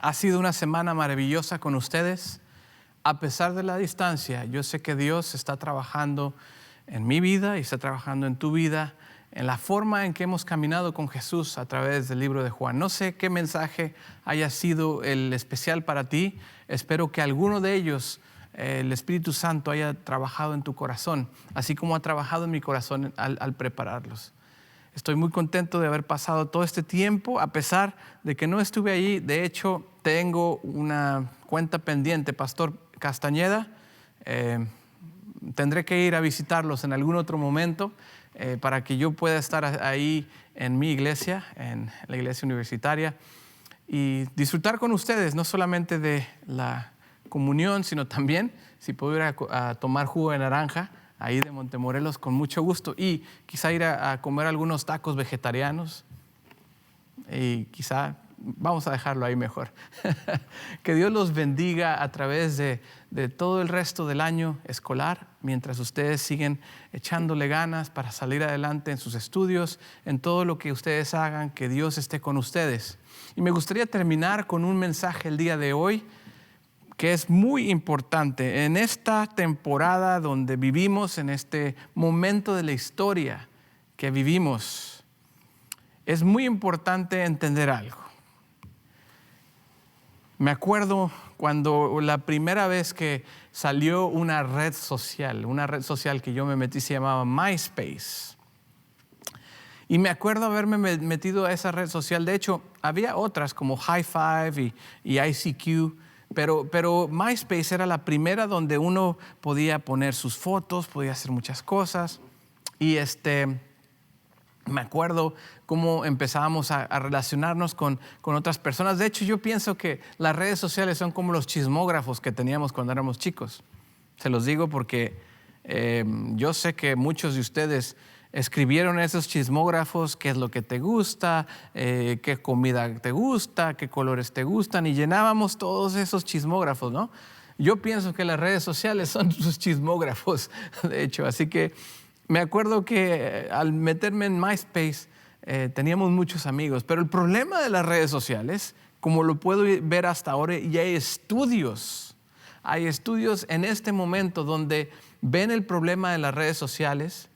ha sido una semana maravillosa con ustedes. A pesar de la distancia, yo sé que Dios está trabajando en mi vida y está trabajando en tu vida, en la forma en que hemos caminado con Jesús a través del libro de Juan. No sé qué mensaje haya sido el especial para ti. Espero que alguno de ellos, el Espíritu Santo, haya trabajado en tu corazón, así como ha trabajado en mi corazón al prepararlos. Estoy muy contento de haber pasado todo este tiempo, a pesar de que no estuve allí. De hecho, tengo una cuenta pendiente, Pastor Castañeda. Tendré que ir a visitarlos en algún otro momento para que yo pueda estar ahí en mi iglesia, en la iglesia universitaria, y disfrutar con ustedes, no solamente de la comunión, sino también, si puedo ir a tomar jugo de naranja, ahí de Montemorelos, con mucho gusto, y quizá ir a comer algunos tacos vegetarianos, y quizá vamos a dejarlo ahí mejor. Que Dios los bendiga a través de todo el resto del año escolar, mientras ustedes siguen echándole ganas para salir adelante en sus estudios, en todo lo que ustedes hagan, que Dios esté con ustedes. Y me gustaría terminar con un mensaje el día de hoy, que es muy importante en esta temporada donde vivimos, en este momento de la historia que vivimos. Es muy importante entender algo. Me acuerdo cuando la primera vez que salió una red social que yo me metí, se llamaba MySpace. Y me acuerdo haberme metido a esa red social. De hecho, había otras como High Five y ICQ. Pero MySpace era la primera donde uno podía poner sus fotos, podía hacer muchas cosas. Y me acuerdo cómo empezábamos a relacionarnos con otras personas. De hecho, yo pienso que las redes sociales son como los chismógrafos que teníamos cuando éramos chicos. Se los digo porque yo sé que muchos de ustedes escribieron esos chismógrafos, qué es lo que te gusta, qué comida te gusta, qué colores te gustan, y llenábamos todos esos chismógrafos, ¿no? Yo pienso que las redes sociales son sus chismógrafos, de hecho. Así que me acuerdo que al meterme en MySpace teníamos muchos amigos, pero el problema de las redes sociales, como lo puedo ver hasta ahora, y hay estudios en este momento donde ven el problema de las redes sociales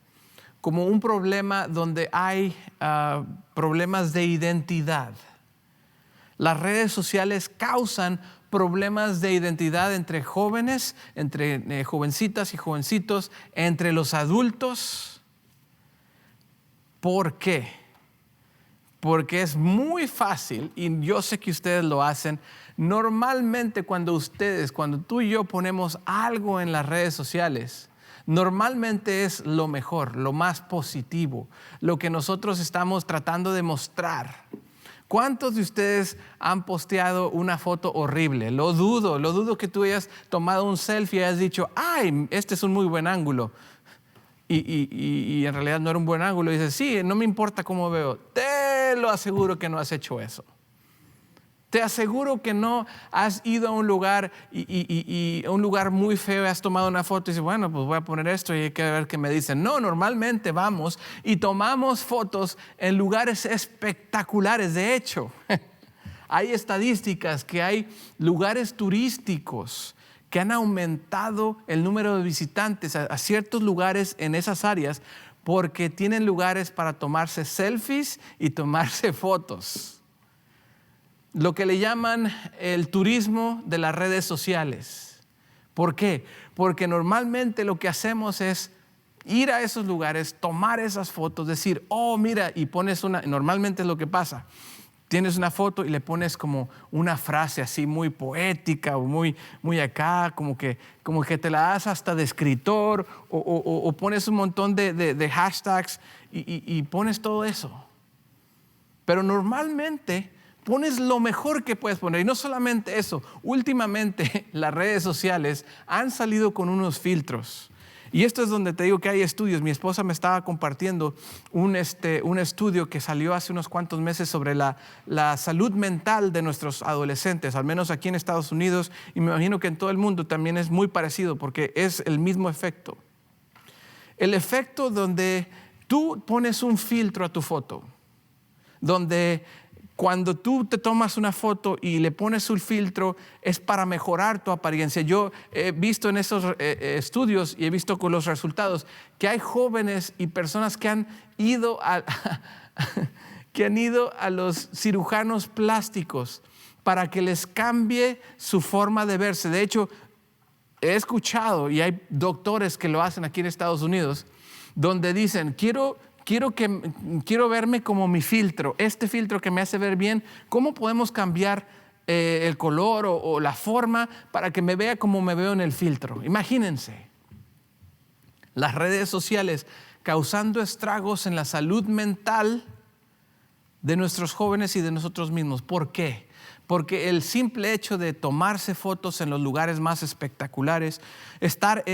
como un problema donde hay problemas de identidad. Las redes sociales causan problemas de identidad entre jóvenes, entre jovencitas y jovencitos, entre los adultos. ¿Por qué? Porque es muy fácil, y yo sé que ustedes lo hacen. Normalmente cuando tú y yo ponemos algo en las redes sociales, normalmente es lo mejor, lo más positivo, lo que nosotros estamos tratando de mostrar. ¿Cuántos de ustedes han posteado una foto horrible? Lo dudo que tú hayas tomado un selfie y hayas dicho, ¡ay, este es un muy buen ángulo! Y en realidad no era un buen ángulo. Y dices, sí, no me importa cómo veo. Te lo aseguro que no has hecho eso. Te aseguro que no has ido a un lugar y a un lugar muy feo y has tomado una foto y dices, bueno, pues voy a poner esto y hay que ver qué me dicen. No, normalmente vamos y tomamos fotos en lugares espectaculares. De hecho, hay estadísticas que hay lugares turísticos que han aumentado el número de visitantes a ciertos lugares en esas áreas porque tienen lugares para tomarse selfies y tomarse fotos. Lo que le llaman el turismo de las redes sociales. ¿Por qué? Porque normalmente lo que hacemos es ir a esos lugares, tomar esas fotos, decir, oh, mira, y pones normalmente es lo que pasa. Tienes una foto y le pones como una frase así muy poética o muy acá, como que te la das hasta de escritor, o pones un montón de hashtags y pones todo eso. Pero normalmente pones lo mejor que puedes poner. Y no solamente eso, últimamente las redes sociales han salido con unos filtros. Y esto es donde te digo que hay estudios. Mi esposa me estaba compartiendo un estudio que salió hace unos cuantos meses sobre la salud mental de nuestros adolescentes, al menos aquí en Estados Unidos, y me imagino que en todo el mundo también es muy parecido porque es el mismo efecto. El efecto donde tú pones un filtro a tu foto, donde Cuando tú te tomas una foto y le pones un filtro, es para mejorar tu apariencia. Yo he visto en esos estudios y he visto con los resultados que hay jóvenes y personas que han ido a los cirujanos plásticos para que les cambie su forma de verse. De hecho, he escuchado, y hay doctores que lo hacen aquí en Estados Unidos, donde dicen, quiero verme como mi filtro, este filtro que me hace ver bien. ¿Cómo podemos cambiar el color o la forma para que me vea como me veo en el filtro? Imagínense, las redes sociales causando estragos en la salud mental de nuestros jóvenes y de nosotros mismos. ¿Por qué? Porque el simple hecho de tomarse fotos en los lugares más espectaculares, estar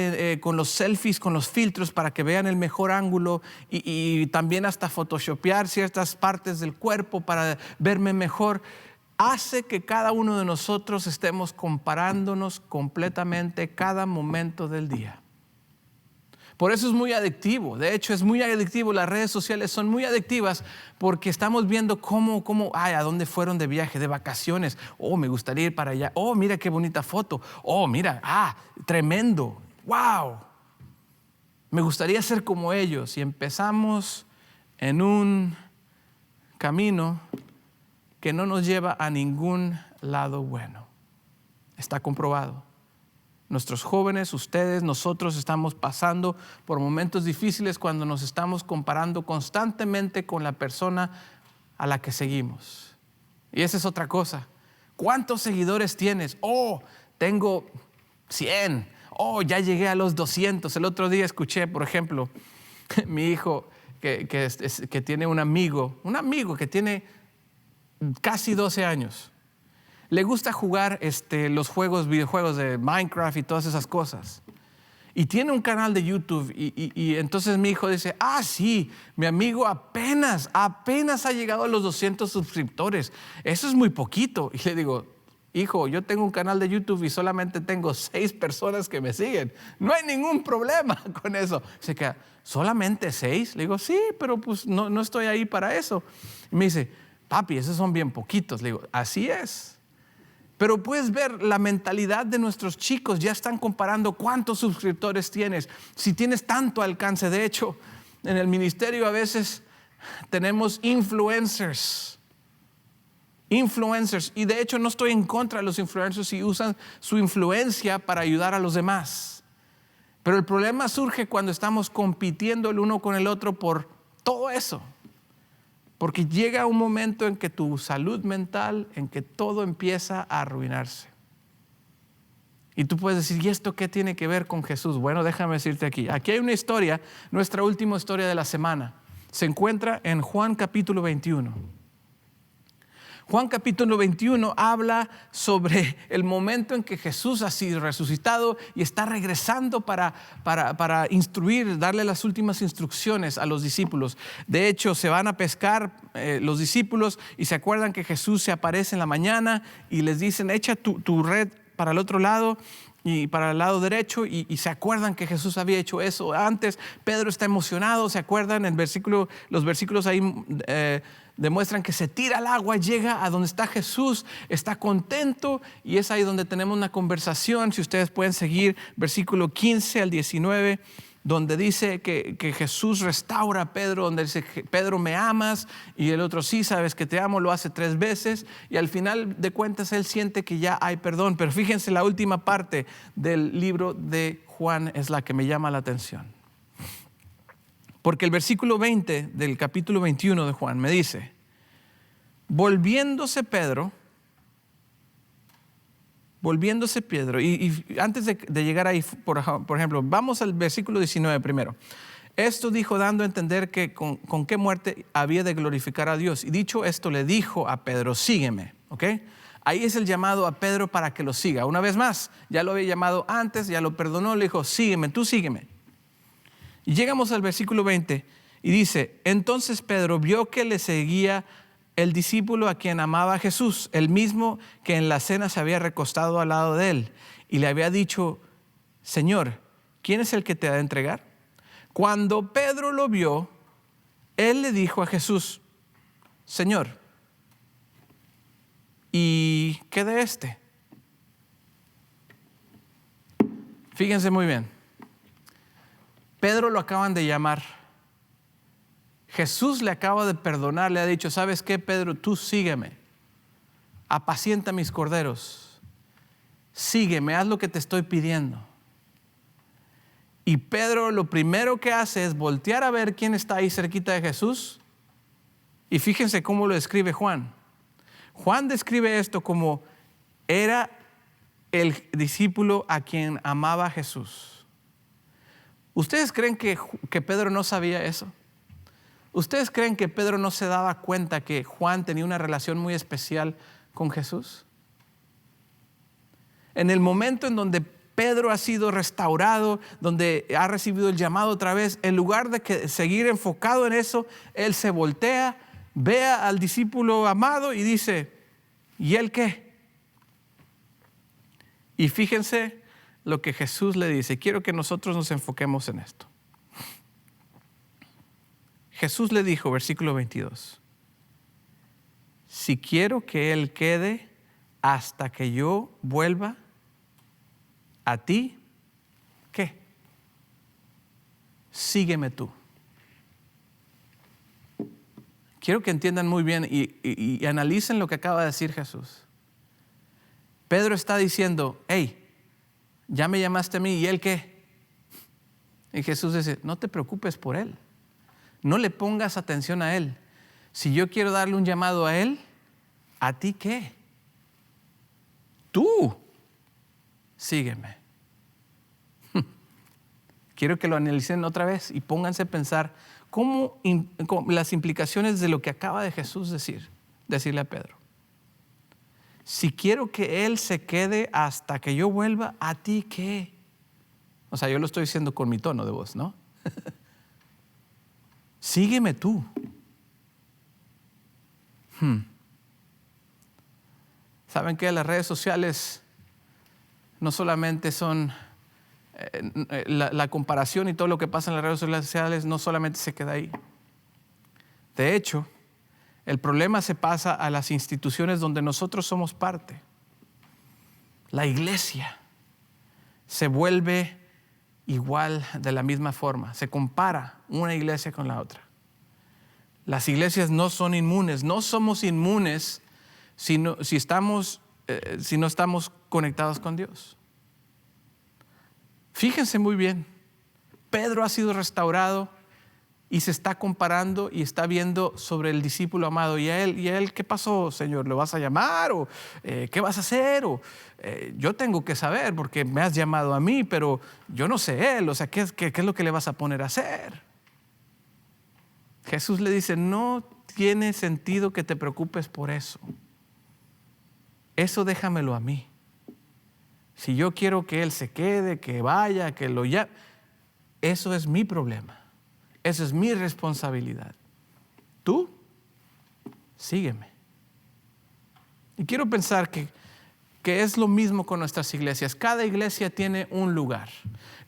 con los selfies, con los filtros para que vean el mejor ángulo y también hasta photoshopear ciertas partes del cuerpo para verme mejor, hace que cada uno de nosotros estemos comparándonos completamente cada momento del día. Por eso es muy adictivo. De hecho, es muy adictivo. Las redes sociales son muy adictivas porque estamos viendo a dónde fueron de viaje, de vacaciones. Oh, me gustaría ir para allá. Oh, mira qué bonita foto. Oh, mira, tremendo. Wow. Me gustaría ser como ellos. Y empezamos en un camino que no nos lleva a ningún lado bueno. Está comprobado. Nuestros jóvenes, ustedes, nosotros estamos pasando por momentos difíciles cuando nos estamos comparando constantemente con la persona a la que seguimos. Y esa es otra cosa. ¿Cuántos seguidores tienes? Oh, tengo 100. Oh, ya llegué a los 200. El otro día escuché, por ejemplo, mi hijo que tiene un amigo que tiene casi 12 años. Le gusta jugar los videojuegos de Minecraft y todas esas cosas. Y tiene un canal de YouTube y entonces mi hijo dice, sí, mi amigo apenas ha llegado a los 200 suscriptores. Eso es muy poquito. Y le digo, hijo, yo tengo un canal de YouTube y solamente tengo 6 personas que me siguen. No hay ningún problema con eso. Se queda, ¿solamente 6? Le digo, sí, pero pues no estoy ahí para eso. Y me dice, papi, esos son bien poquitos. Le digo, así es. Pero puedes ver la mentalidad de nuestros chicos. Ya están comparando cuántos suscriptores tienes, si tienes tanto alcance. De hecho, en el ministerio a veces tenemos influencers. Y de hecho no estoy en contra de los influencers si usan su influencia para ayudar a los demás. Pero el problema surge cuando estamos compitiendo el uno con el otro por todo eso. Porque llega un momento en que tu salud mental, en que todo empieza a arruinarse. Y tú puedes decir, ¿y esto qué tiene que ver con Jesús? Bueno, déjame decirte aquí. Aquí hay una historia, nuestra última historia de la semana. Se encuentra en Juan capítulo 21. Juan capítulo 21 habla sobre el momento en que Jesús ha sido resucitado y está regresando para instruir, darle las últimas instrucciones a los discípulos. De hecho, se van a pescar los discípulos y se acuerdan que Jesús se aparece en la mañana y les dicen, echa tu red para el otro lado y para el lado derecho, y se acuerdan que Jesús había hecho eso antes. Pedro está emocionado, se acuerdan, los versículos ahí demuestran que se tira al agua, llega a donde está Jesús, está contento, y es ahí donde tenemos una conversación. Si ustedes pueden seguir versículo 15 al 19, donde dice que Jesús restaura a Pedro, donde dice, Pedro, ¿me amas? Y el otro, sí, sabes que te amo, lo hace 3 veces, y al final de cuentas él siente que ya hay perdón. Pero fíjense, la última parte del libro de Juan es la que me llama la atención. Porque el versículo 20 del capítulo 21 de Juan me dice, volviéndose Pedro, y antes de llegar ahí, por ejemplo, vamos al versículo 19 primero. Esto dijo dando a entender que con qué muerte había de glorificar a Dios. Y dicho esto, le dijo a Pedro, sígueme, ¿ok? Ahí es el llamado a Pedro para que lo siga. Una vez más, ya lo había llamado antes, ya lo perdonó, le dijo, sígueme, tú sígueme. Y llegamos al versículo 20 y dice, entonces Pedro vio que le seguía el discípulo a quien amaba a Jesús, el mismo que en la cena se había recostado al lado de él, y le había dicho, Señor, ¿quién es el que te ha de entregar? Cuando Pedro lo vio, él le dijo a Jesús, Señor, que de este. Fíjense muy bien. Pedro lo acaban de llamar. Jesús le acaba de perdonar, le ha dicho, ¿sabes qué, Pedro? Tú sígueme. Apacienta mis corderos. Sígueme, haz lo que te estoy pidiendo. Y Pedro lo primero que hace es voltear a ver quién está ahí cerquita de Jesús. Y fíjense cómo lo describe Juan. Juan describe esto como era el discípulo a quien amaba Jesús. ¿Ustedes creen que Pedro no sabía eso? ¿Ustedes creen que Pedro no se daba cuenta que Juan tenía una relación muy especial con Jesús? En el momento en donde Pedro ha sido restaurado, donde ha recibido el llamado otra vez, en lugar de seguir enfocado en eso, él se voltea, ve al discípulo amado y dice, ¿y él qué? Y fíjense lo que Jesús le dice. Quiero que nosotros nos enfoquemos en esto. Jesús le dijo, versículo 22, si quiero que él quede hasta que yo vuelva, a ti, ¿qué? Sígueme tú. Quiero que entiendan muy bien y analicen lo que acaba de decir Jesús. Pedro está diciendo, hey, ya me llamaste a mí, ¿y él qué? Y Jesús dice, no te preocupes por él. No le pongas atención a él. Si yo quiero darle un llamado a él, ¿a ti qué? Tú. Sígueme. Quiero que lo analicen otra vez y pónganse a pensar cómo las implicaciones de lo que acaba de Jesús decirle a Pedro. Si quiero que él se quede hasta que yo vuelva, ¿a ti qué? O sea, yo lo estoy diciendo con mi tono de voz, ¿no? Sígueme tú. ¿Saben qué? Las redes sociales no solamente son la comparación y todo lo que pasa en las redes sociales no solamente se queda ahí. De hecho, el problema se pasa a las instituciones donde nosotros somos parte. La iglesia se vuelve igual de la misma forma. Se compara una iglesia con la otra. Las iglesias no son inmunes. No somos inmunes si no estamos conectados con Dios. Fíjense muy bien, Pedro ha sido restaurado y se está comparando y está viendo sobre el discípulo amado. ¿Y a él qué pasó, Señor? ¿Lo vas a llamar? ¿O qué vas a hacer? Yo tengo que saber porque me has llamado a mí, pero yo no sé él. O sea, ¿qué es lo que le vas a poner a hacer? Jesús le dice, no tiene sentido que te preocupes por eso. Eso déjamelo a mí. Si yo quiero que él se quede, que vaya, que lo llame, eso es mi problema. Esa es mi responsabilidad. Tú, sígueme. Y quiero pensar que es lo mismo con nuestras iglesias. Cada iglesia tiene un lugar.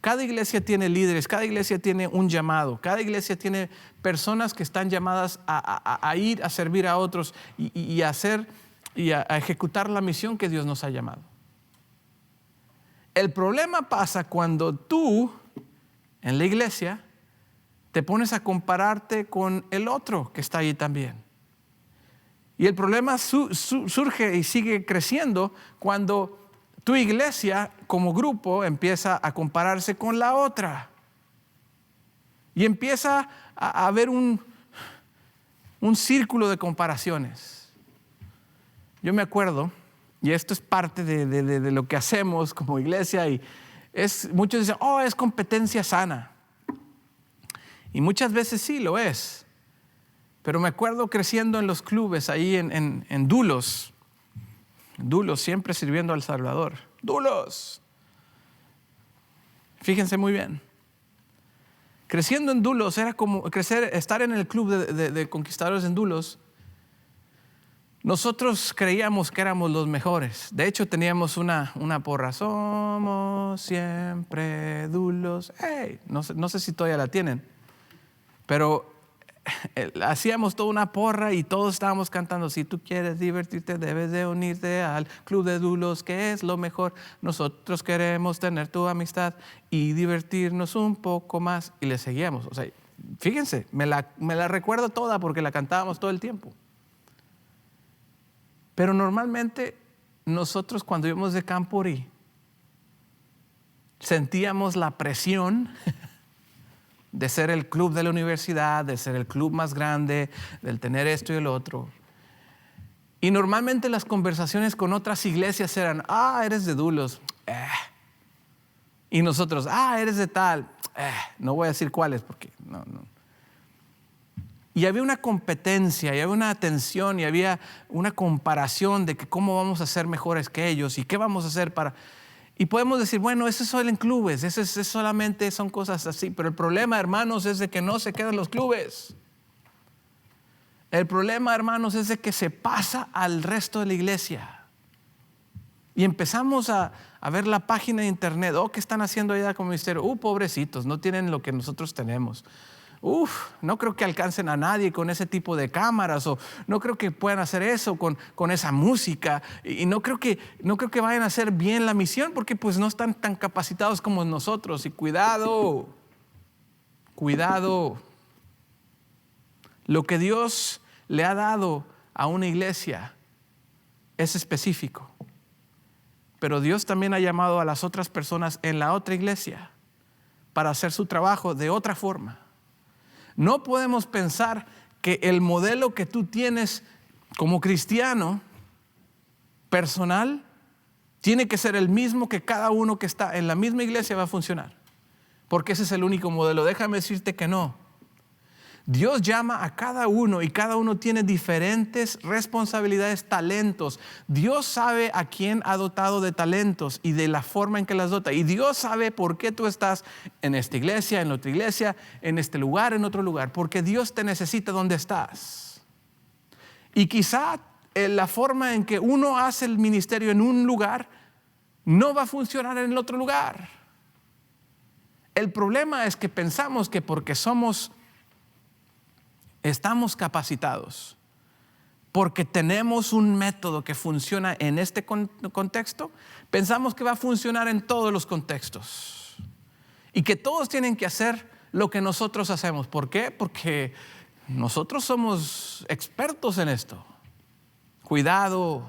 Cada iglesia tiene líderes. Cada iglesia tiene un llamado. Cada iglesia tiene personas que están llamadas a ir a servir a otros y a hacer y a ejecutar la misión que Dios nos ha llamado. El problema pasa cuando tú, en la iglesia, te pones a compararte con el otro que está ahí también. Y el problema surge y sigue creciendo cuando tu iglesia como grupo empieza a compararse con la otra. Y empieza a haber un círculo de comparaciones. Yo me acuerdo, y esto es parte de lo que hacemos como iglesia, y muchos dicen, es competencia sana. Y muchas veces sí lo es. Pero me acuerdo creciendo en los clubes ahí en Dulos. Dulos, siempre sirviendo al Salvador. Dulos. Fíjense muy bien. Creciendo en Dulos era como estar en el club de conquistadores en Dulos. Nosotros creíamos que éramos los mejores. De hecho, teníamos una porra. Somos siempre Dulos. Hey, no sé si todavía la tienen. Pero hacíamos toda una porra y todos estábamos cantando: si tú quieres divertirte, debes de unirte al club de dulos, que es lo mejor. Nosotros queremos tener tu amistad y divertirnos un poco más. Y le seguíamos. O sea, fíjense, me la recuerdo toda porque la cantábamos todo el tiempo. Pero normalmente nosotros, cuando íbamos de Camporí, sentíamos la presión de ser el club de la universidad, de ser el club más grande, del tener esto y el otro. Y normalmente las conversaciones con otras iglesias eran: eres de Dulos. Y nosotros: eres de tal. No voy a decir cuáles porque no. Y había una competencia, y había una tensión, y había una comparación de que cómo vamos a ser mejores que ellos y qué vamos a hacer para... Y podemos decir: bueno, eso es solo en clubes, eso solamente son cosas así. Pero el problema, hermanos, es de que no se quedan los clubes. El problema, hermanos, es de que se pasa al resto de la iglesia. Y empezamos a ver la página de internet. ¿Qué están haciendo allá como ministerio? Pobrecitos, no tienen lo que nosotros tenemos. No creo que alcancen a nadie con ese tipo de cámaras, o no creo que puedan hacer eso con esa música, y no creo que vayan a hacer bien la misión porque pues no están tan capacitados como nosotros. Y cuidado, lo que Dios le ha dado a una iglesia es específico, pero Dios también ha llamado a las otras personas en la otra iglesia para hacer su trabajo de otra forma. No podemos pensar que el modelo que tú tienes como cristiano personal tiene que ser el mismo que cada uno que está en la misma iglesia va a funcionar, porque ese es el único modelo. Déjame decirte que no. Dios llama a cada uno y cada uno tiene diferentes responsabilidades, talentos. Dios sabe a quién ha dotado de talentos y de la forma en que las dota. Y Dios sabe por qué tú estás en esta iglesia, en otra iglesia, en este lugar, en otro lugar. Porque Dios te necesita donde estás. Y quizá la forma en que uno hace el ministerio en un lugar no va a funcionar en el otro lugar. El problema es que pensamos que porque estamos capacitados, porque tenemos un método que funciona en este contexto, pensamos que va a funcionar en todos los contextos y que todos tienen que hacer lo que nosotros hacemos. ¿Por qué? Porque nosotros somos expertos en esto. Cuidado.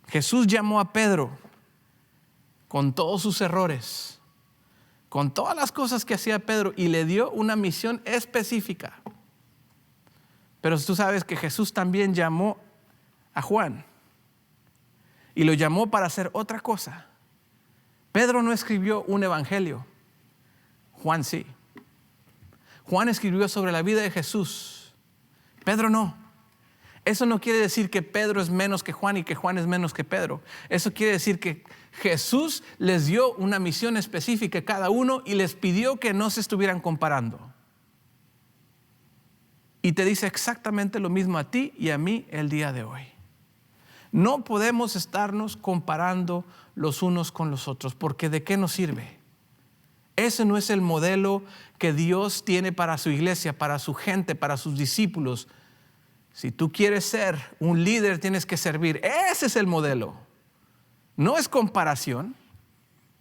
Jesús llamó a Pedro con todos sus errores, con todas las cosas que hacía Pedro, y le dio una misión específica. Pero tú sabes que Jesús también llamó a Juan y lo llamó para hacer otra cosa. Pedro no escribió un evangelio, Juan sí. Juan escribió sobre la vida de Jesús, Pedro no. Eso no quiere decir que Pedro es menos que Juan y que Juan es menos que Pedro. Eso quiere decir que Jesús les dio una misión específica a cada uno y les pidió que no se estuvieran comparando. Y te dice exactamente lo mismo a ti y a mí el día de hoy. No podemos estarnos comparando los unos con los otros, porque ¿de qué nos sirve? Ese no es el modelo que Dios tiene para su iglesia, para su gente, para sus discípulos. Si tú quieres ser un líder, tienes que servir. Ese es el modelo. No es comparación.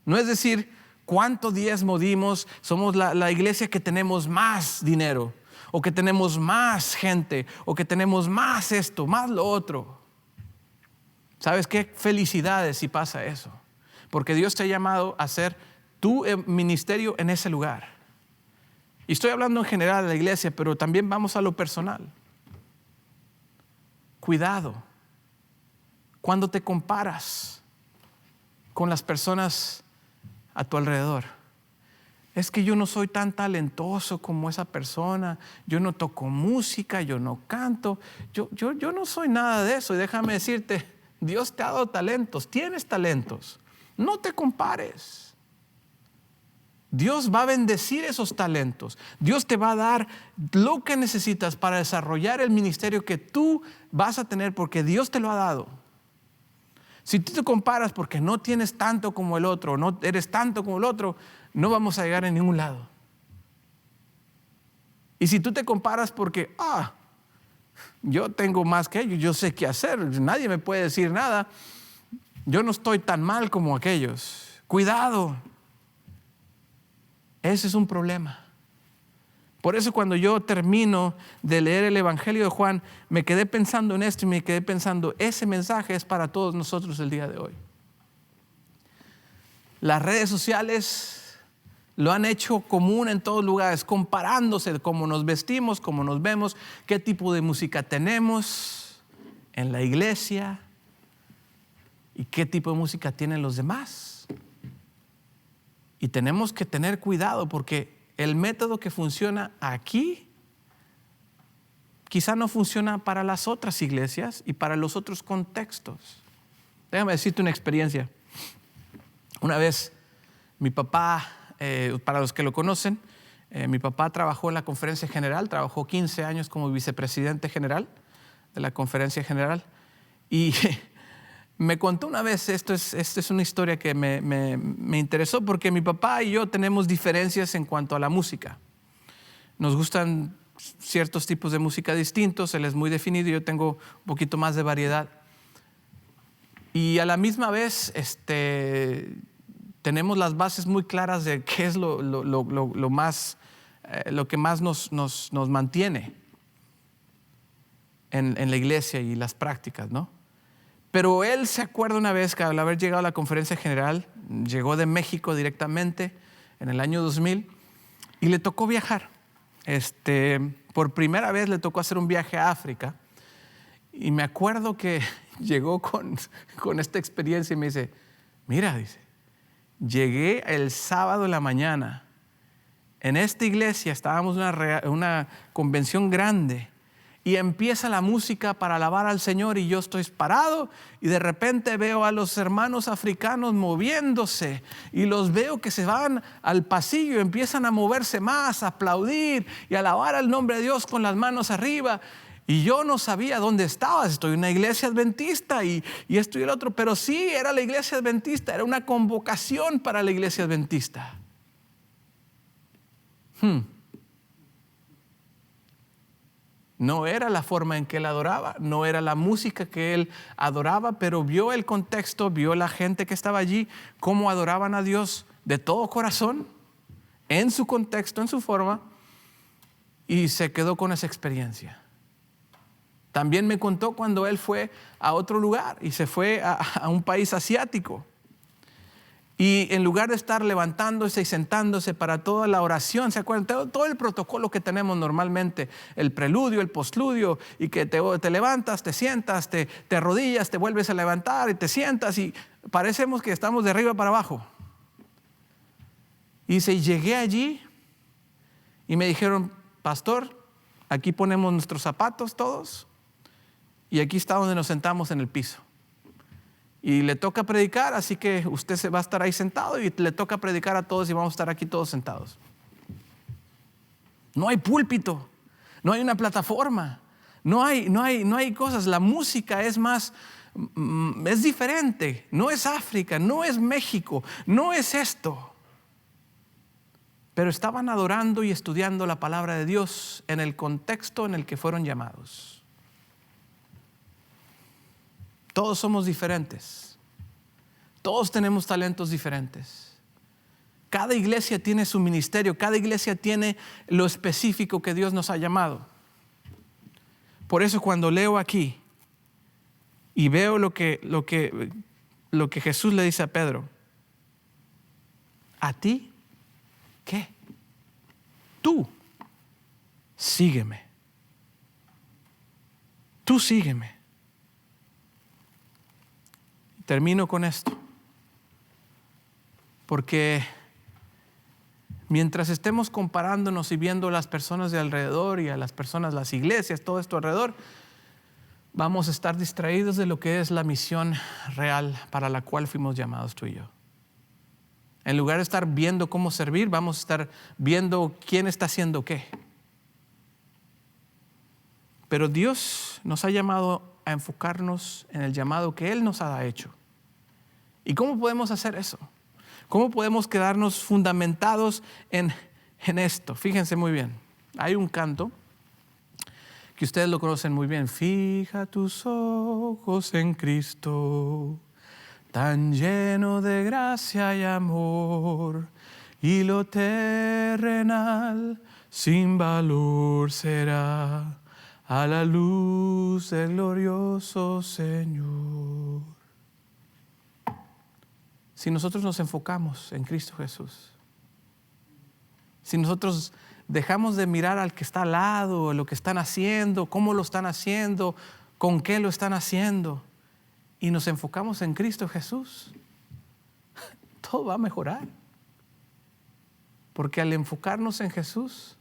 No es decir cuánto diezmo dimos. Somos la iglesia que tenemos más dinero, o que tenemos más gente, o que tenemos más esto, más lo otro. ¿Sabes qué? Felicidades si pasa eso. Porque Dios te ha llamado a hacer tu ministerio en ese lugar. Y estoy hablando en general de la iglesia, pero también vamos a lo personal. Cuidado cuando te comparas con las personas a tu alrededor. Es que yo no soy tan talentoso como esa persona, yo no toco música, yo no canto, yo no soy nada de eso. Y déjame decirte, Dios te ha dado talentos, tienes talentos, no te compares. Dios va a bendecir esos talentos. Dios te va a dar lo que necesitas para desarrollar el ministerio que tú vas a tener, porque Dios te lo ha dado. Si tú te comparas porque no tienes tanto como el otro, no eres tanto como el otro, no vamos a llegar a ningún lado. Y si tú te comparas porque, yo tengo más que ellos, yo sé qué hacer, nadie me puede decir nada, yo no estoy tan mal como aquellos. Cuidado. Ese es un problema. Por eso cuando yo termino de leer el Evangelio de Juan, me quedé pensando en esto y me quedé pensando, ese mensaje es para todos nosotros el día de hoy. Las redes sociales lo han hecho común en todos lugares, comparándose de cómo nos vestimos, cómo nos vemos, qué tipo de música tenemos en la iglesia y qué tipo de música tienen los demás. Y tenemos que tener cuidado porque el método que funciona aquí quizá no funciona para las otras iglesias y para los otros contextos. Déjame decirte una experiencia. Una vez mi papá, para los que lo conocen, mi papá trabajó en la Conferencia General, trabajó 15 años como vicepresidente general de la Conferencia General y me contó una vez, esta es una historia que me interesó porque mi papá y yo tenemos diferencias en cuanto a la música. Nos gustan ciertos tipos de música distintos, él es muy definido y yo tengo un poquito más de variedad. Y a la misma vez tenemos las bases muy claras de qué es lo que más nos mantiene en la iglesia y las prácticas, ¿no? Pero él se acuerda una vez que al haber llegado a la Conferencia General, llegó de México directamente en el año 2000 y le tocó viajar. Por primera vez le tocó hacer un viaje a África y me acuerdo que llegó con esta experiencia y me dice, mira, dice, llegué el sábado en la mañana, en esta iglesia estábamos en una convención grande y empieza la música para alabar al Señor y yo estoy parado y de repente veo a los hermanos africanos moviéndose y los veo que se van al pasillo, empiezan a moverse más, a aplaudir y a alabar al nombre de Dios con las manos arriba. Y yo no sabía dónde estaba, estoy en una iglesia adventista y esto y el otro, pero sí era la iglesia adventista, era una convocación para la iglesia adventista. No era la forma en que él adoraba, no era la música que él adoraba, pero vio el contexto, vio la gente que estaba allí, cómo adoraban a Dios de todo corazón, en su contexto, en su forma, y se quedó con esa experiencia. También me contó cuando él fue a otro lugar y se fue a un país asiático. Y en lugar de estar levantándose y sentándose para toda la oración, ¿se acuerdan? Todo el protocolo que tenemos normalmente, el preludio, el postludio, y que te levantas, te sientas, te arrodillas, te vuelves a levantar y te sientas y parecemos que estamos de arriba para abajo. Y dice, llegué allí y me dijeron, pastor, aquí ponemos nuestros zapatos todos y aquí está donde nos sentamos en el piso. Y le toca predicar, así que usted se va a estar ahí sentado y le toca predicar a todos y vamos a estar aquí todos sentados. No hay púlpito, no hay una plataforma, no hay cosas. La música es más, es diferente. No es África, no es México, no es esto. Pero estaban adorando y estudiando la palabra de Dios en el contexto en el que fueron llamados. Todos somos diferentes. Todos tenemos talentos diferentes. Cada iglesia tiene su ministerio. Cada iglesia tiene lo específico que Dios nos ha llamado. Por eso cuando leo aquí y veo lo que Jesús le dice a Pedro, ¿a ti qué? Tú sígueme. Tú sígueme. Termino con esto, porque mientras estemos comparándonos y viendo a las personas de alrededor y a las personas, las iglesias, todo esto alrededor, vamos a estar distraídos de lo que es la misión real para la cual fuimos llamados tú y yo. En lugar de estar viendo cómo servir, vamos a estar viendo quién está haciendo qué. Pero Dios nos ha llamado a enfocarnos en el llamado que Él nos ha hecho. ¿Y cómo podemos hacer eso? ¿Cómo podemos quedarnos fundamentados en esto? Fíjense muy bien. Hay un canto que ustedes lo conocen muy bien. Fija tus ojos en Cristo, tan lleno de gracia y amor, y lo terrenal sin valor será a la luz del glorioso Señor. Si nosotros nos enfocamos en Cristo Jesús, si nosotros dejamos de mirar al que está al lado, lo que están haciendo, cómo lo están haciendo, con qué lo están haciendo, y nos enfocamos en Cristo Jesús, todo va a mejorar. Porque al enfocarnos en Jesús,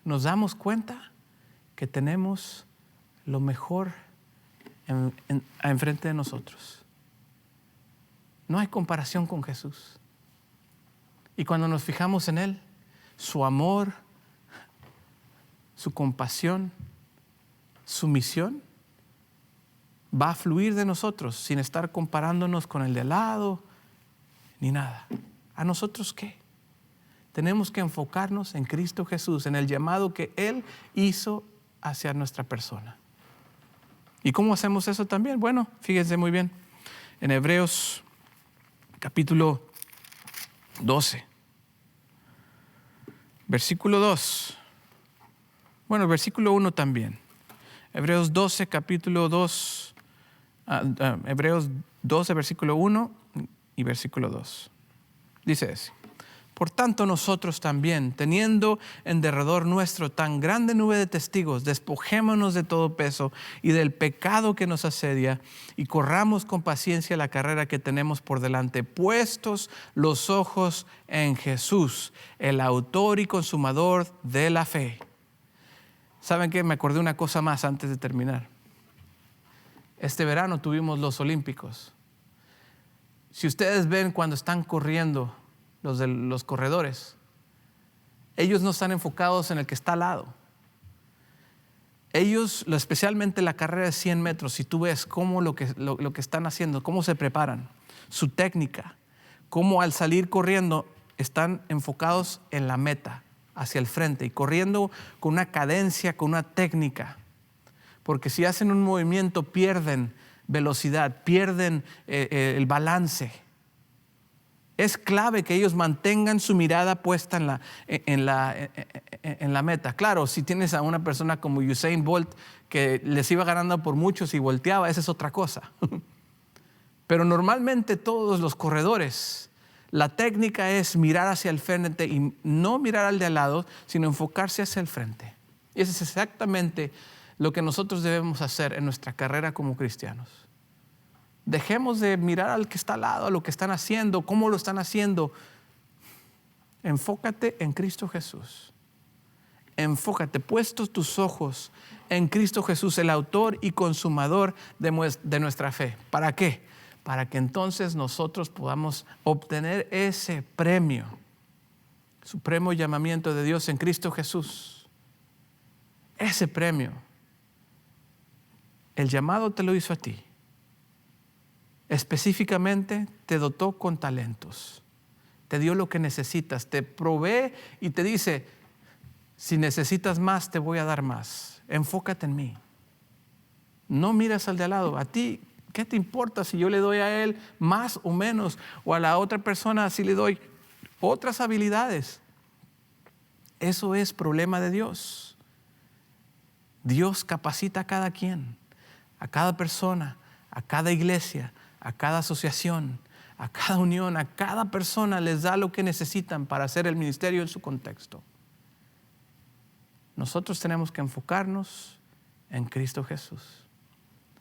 nos damos cuenta que tenemos lo mejor enfrente de nosotros. No hay comparación con Jesús. Y cuando nos fijamos en Él, su amor, su compasión, su misión, va a fluir de nosotros sin estar comparándonos con el de al lado ni nada. ¿A nosotros qué? Tenemos que enfocarnos en Cristo Jesús, en el llamado que Él hizo hacia nuestra persona. ¿Y cómo hacemos eso también? Bueno, fíjense muy bien. En Hebreos capítulo 12, versículo 2. Bueno, versículo 1 también. Hebreos 12, capítulo 2. Hebreos 12, versículo 1 y versículo 2. Dice así: por tanto nosotros también, teniendo en derredor nuestro tan grande nube de testigos, despojémonos de todo peso y del pecado que nos asedia, y corramos con paciencia la carrera que tenemos por delante, puestos los ojos en Jesús, el autor y consumador de la fe. ¿Saben qué? Me acordé una cosa más antes de terminar. Este verano tuvimos los Olímpicos. Si ustedes ven cuando están corriendo, los corredores, ellos no están enfocados en el que está al lado. Ellos, especialmente la carrera de 100 metros, si tú ves cómo lo que están haciendo, cómo se preparan, su técnica, cómo al salir corriendo están enfocados en la meta, hacia el frente, y corriendo con una cadencia, con una técnica. Porque si hacen un movimiento pierden velocidad, pierden el balance. Es clave que ellos mantengan su mirada puesta en la meta. Claro, si tienes a una persona como Usain Bolt que les iba ganando por muchos y volteaba, esa es otra cosa. Pero normalmente todos los corredores, la técnica es mirar hacia el frente y no mirar al de al lado, sino enfocarse hacia el frente. Y eso es exactamente lo que nosotros debemos hacer en nuestra carrera como cristianos. Dejemos de mirar al que está al lado, a lo que están haciendo, cómo lo están haciendo. Enfócate en Cristo Jesús. Enfócate, puestos tus ojos en Cristo Jesús, el autor y consumador de nuestra fe. ¿Para qué? Para que entonces nosotros podamos obtener ese premio, supremo llamamiento de Dios en Cristo Jesús. Ese premio, el llamado te lo hizo a ti. Específicamente te dotó con talentos, te dio lo que necesitas, te provee y te dice: si necesitas más, te voy a dar más. Enfócate en mí. No miras al de al lado. A ti, ¿qué te importa si yo le doy a él más o menos? O a la otra persona si le doy otras habilidades. Eso es problema de Dios. Dios capacita a cada quien, a cada persona, a cada iglesia, a cada asociación, a cada unión, a cada persona les da lo que necesitan para hacer el ministerio en su contexto. Nosotros tenemos que enfocarnos en Cristo Jesús.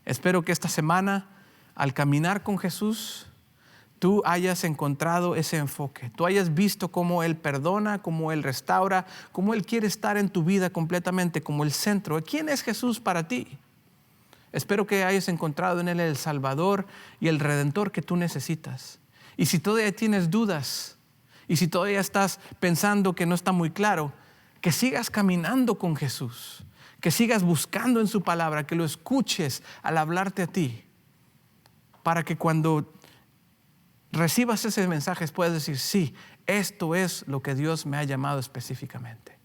Espero que esta semana, al caminar con Jesús, tú hayas encontrado ese enfoque. Tú hayas visto cómo Él perdona, cómo Él restaura, cómo Él quiere estar en tu vida completamente como el centro. ¿Quién es Jesús para ti? Espero que hayas encontrado en Él el Salvador y el Redentor que tú necesitas. Y si todavía tienes dudas, y si todavía estás pensando que no está muy claro, que sigas caminando con Jesús, que sigas buscando en su palabra, que lo escuches al hablarte a ti, para que cuando recibas ese mensaje puedas decir: sí, esto es lo que Dios me ha llamado específicamente.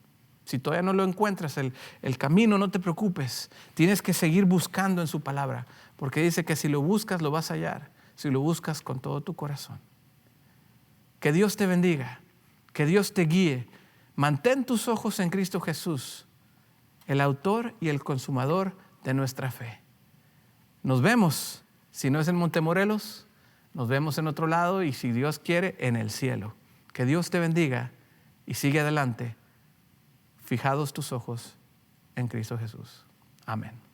Si todavía no lo encuentras, el camino, no te preocupes. Tienes que seguir buscando en su palabra, porque dice que si lo buscas, lo vas a hallar, si lo buscas con todo tu corazón. Que Dios te bendiga, que Dios te guíe. Mantén tus ojos en Cristo Jesús, el autor y el consumador de nuestra fe. Nos vemos, si no es en Montemorelos, nos vemos en otro lado y si Dios quiere, en el cielo. Que Dios te bendiga y sigue adelante, fijados tus ojos en Cristo Jesús. Amén.